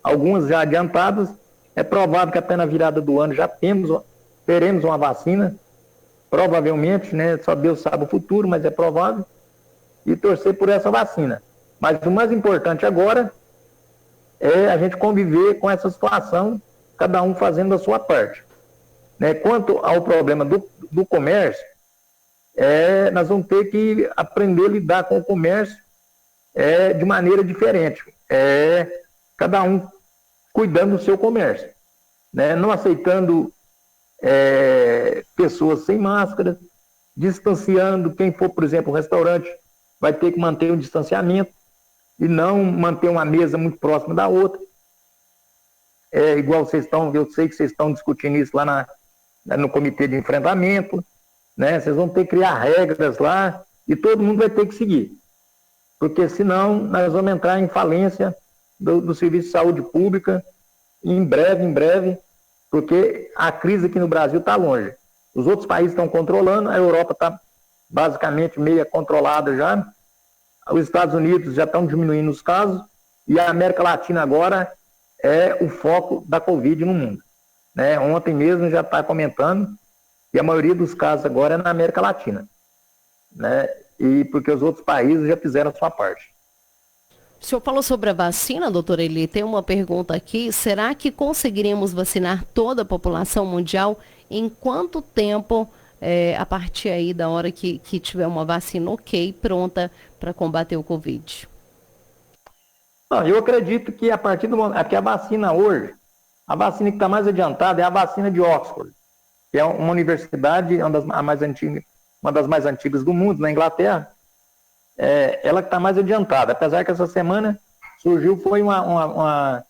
algumas já adiantadas. É provável que até na virada do ano já teremos uma vacina, provavelmente, né? Só Deus sabe o futuro, mas é provável, e torcer por essa vacina. Mas o mais importante agora é a gente conviver com essa situação, cada um fazendo a sua parte. Né? Quanto ao problema do comércio, nós vamos ter que aprender a lidar com o comércio de maneira diferente. Cada um cuidando do seu comércio. Né? Não aceitando pessoas sem máscara, distanciando. Quem for, por exemplo, um restaurante, vai ter que manter um distanciamento e não manter uma mesa muito próxima da outra. Igual eu sei que vocês estão discutindo isso lá no comitê de enfrentamento, né? Vocês vão ter que criar regras lá e todo mundo vai ter que seguir. Porque senão nós vamos entrar em falência do Serviço de Saúde Pública em breve, porque a crise aqui no Brasil está longe. Os outros países estão controlando, a Europa está basicamente meio controlada já, os Estados Unidos já estão diminuindo os casos e a América Latina agora é o foco da Covid no mundo. Né? Ontem mesmo já está comentando que a maioria dos casos agora é na América Latina. Né? E porque os outros países já fizeram a sua parte. O senhor falou sobre a vacina, doutora Eli. Tem uma pergunta aqui. Será que conseguiremos vacinar toda a população mundial em quanto tempo, a partir aí da hora que tiver uma vacina pronta para combater o Covid? Não, eu acredito que a partir do momento que a vacina hoje, a vacina que está mais adiantada é a vacina de Oxford, que é uma universidade, uma das mais antigas do mundo, na Inglaterra. Ela que está mais adiantada, apesar que essa semana surgiu, foi uma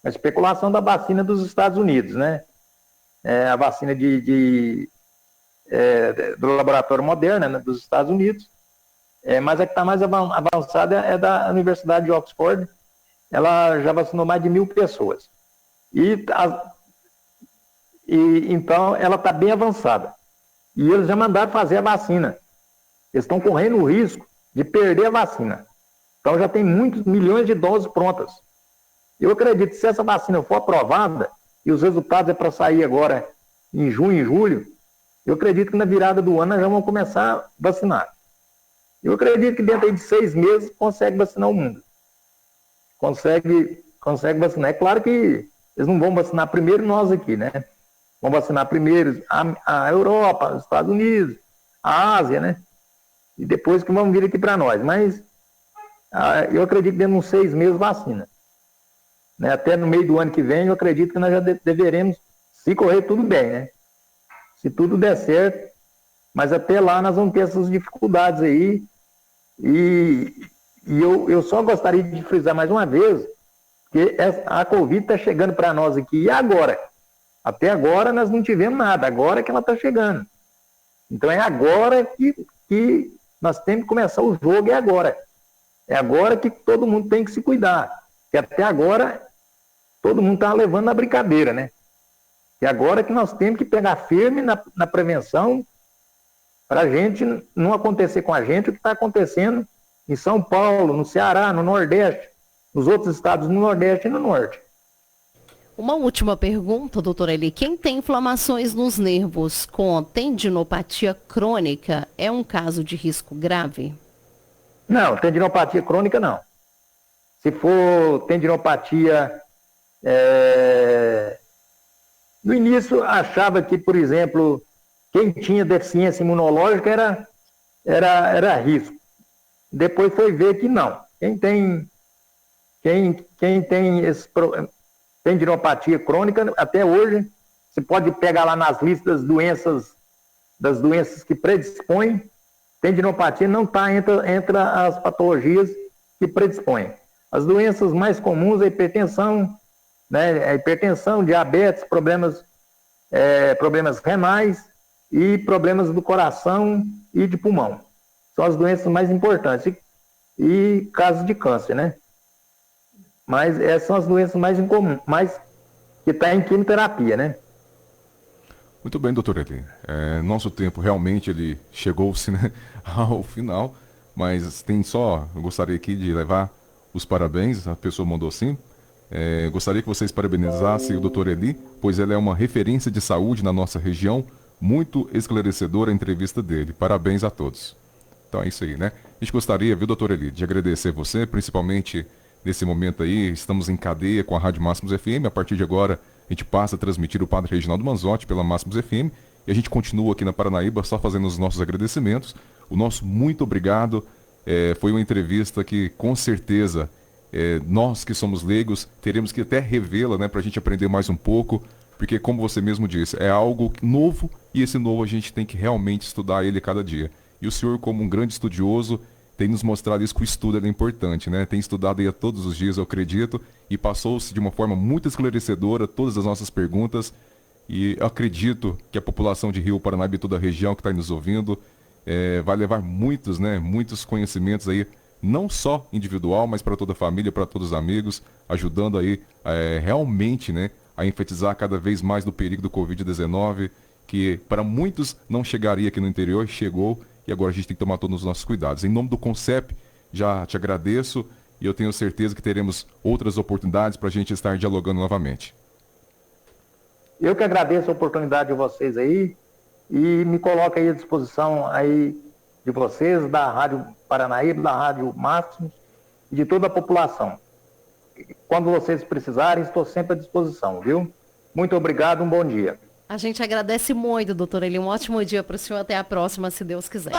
especulação da vacina dos Estados Unidos, né? A vacina do laboratório Moderna, né, dos Estados Unidos, mas a que está mais avançada é da Universidade de Oxford. Ela já vacinou mais de 1.000 pessoas. Então, ela está bem avançada. E eles já mandaram fazer a vacina. Eles estão correndo o risco de perder a vacina. Então, já tem muitos milhões de doses prontas. Eu acredito que se essa vacina for aprovada, e os resultados é para sair agora em junho e julho, eu acredito que na virada do ano nós já vamos começar a vacinar. Eu acredito que dentro de 6 meses consegue vacinar o mundo. Consegue vacinar. É claro que eles não vão vacinar primeiro nós aqui, né? Vão vacinar primeiro a Europa, os Estados Unidos, a Ásia, né? E depois que vão vir aqui para nós. Mas eu acredito que dentro de uns 6 meses vacina. Né? Até no meio do ano que vem, eu acredito que nós já deveremos, se correr tudo bem, né? Se tudo der certo, mas até lá nós vamos ter essas dificuldades aí. E eu só gostaria de frisar mais uma vez Porque a Covid está chegando para nós aqui, e agora? Até agora nós não tivemos nada, agora que ela está chegando. Então é agora que nós temos que começar o jogo, é agora. É agora que todo mundo tem que se cuidar. Porque até agora todo mundo está levando na brincadeira, né? E agora que nós temos que pegar firme na prevenção para a gente não acontecer com a gente o que está acontecendo em São Paulo, no Ceará, no Nordeste, nos outros estados no Nordeste e no Norte. Uma última pergunta, doutora Eli. Quem tem inflamações nos nervos com tendinopatia crônica é um caso de risco grave? Não, tendinopatia crônica não. Se for tendinopatia... No início achava que, por exemplo, quem tinha deficiência imunológica era risco. Depois foi ver que não. Quem tem esse tendinopatia crônica, até hoje, você pode pegar lá nas listas das doenças que predispõem, tendinopatia não está entre as patologias que predispõem. As doenças mais comuns é a hipertensão, né? A hipertensão, diabetes, problemas renais e problemas do coração e de pulmão. São as doenças mais importantes. E casos de câncer, né? Mas essas são as doenças mais incomuns, que está em quimioterapia, né? Muito bem, doutor Eli. Nosso tempo realmente ele chegou-se, né, ao final, mas eu gostaria aqui de levar os parabéns, a pessoa mandou sim. Gostaria que vocês parabenizassem o doutor Eli, pois ele é uma referência de saúde na nossa região, muito esclarecedora a entrevista dele. Parabéns a todos. Então é isso aí, né? A gente gostaria, viu, doutor Eli, de agradecer você, principalmente nesse momento aí, estamos em cadeia com a Rádio Máximos FM, a partir de agora a gente passa a transmitir o Padre Reginaldo Manzotti pela Máximos FM, e a gente continua aqui na Paranaíba só fazendo os nossos agradecimentos. O nosso muito obrigado, foi uma entrevista que com certeza nós que somos leigos teremos que até revê-la, né, para a gente aprender mais um pouco, porque como você mesmo disse, é algo novo e esse novo a gente tem que realmente estudar ele cada dia. E o senhor, como um grande estudioso, tem nos mostrado isso que o estudo é importante, né? Tem estudado aí todos os dias, eu acredito, e passou-se de uma forma muito esclarecedora todas as nossas perguntas. E eu acredito que a população de Rio Paranaíba e toda a região que está nos ouvindo vai levar muitos conhecimentos aí, não só individual, mas para toda a família, para todos os amigos, ajudando aí realmente, né, a enfatizar cada vez mais do perigo do Covid-19, que para muitos não chegaria aqui no interior, chegou. E agora a gente tem que tomar todos os nossos cuidados. Em nome do CONCEP, já te agradeço e eu tenho certeza que teremos outras oportunidades para a gente estar dialogando novamente. Eu que agradeço a oportunidade de vocês aí e me coloco aí à disposição aí de vocês, da Rádio Paranaíba, da Rádio Máximos e de toda a população. Quando vocês precisarem, estou sempre à disposição, viu? Muito obrigado, um bom dia. A gente agradece muito, doutor Eli. Um ótimo dia para o senhor. Até a próxima, se Deus quiser.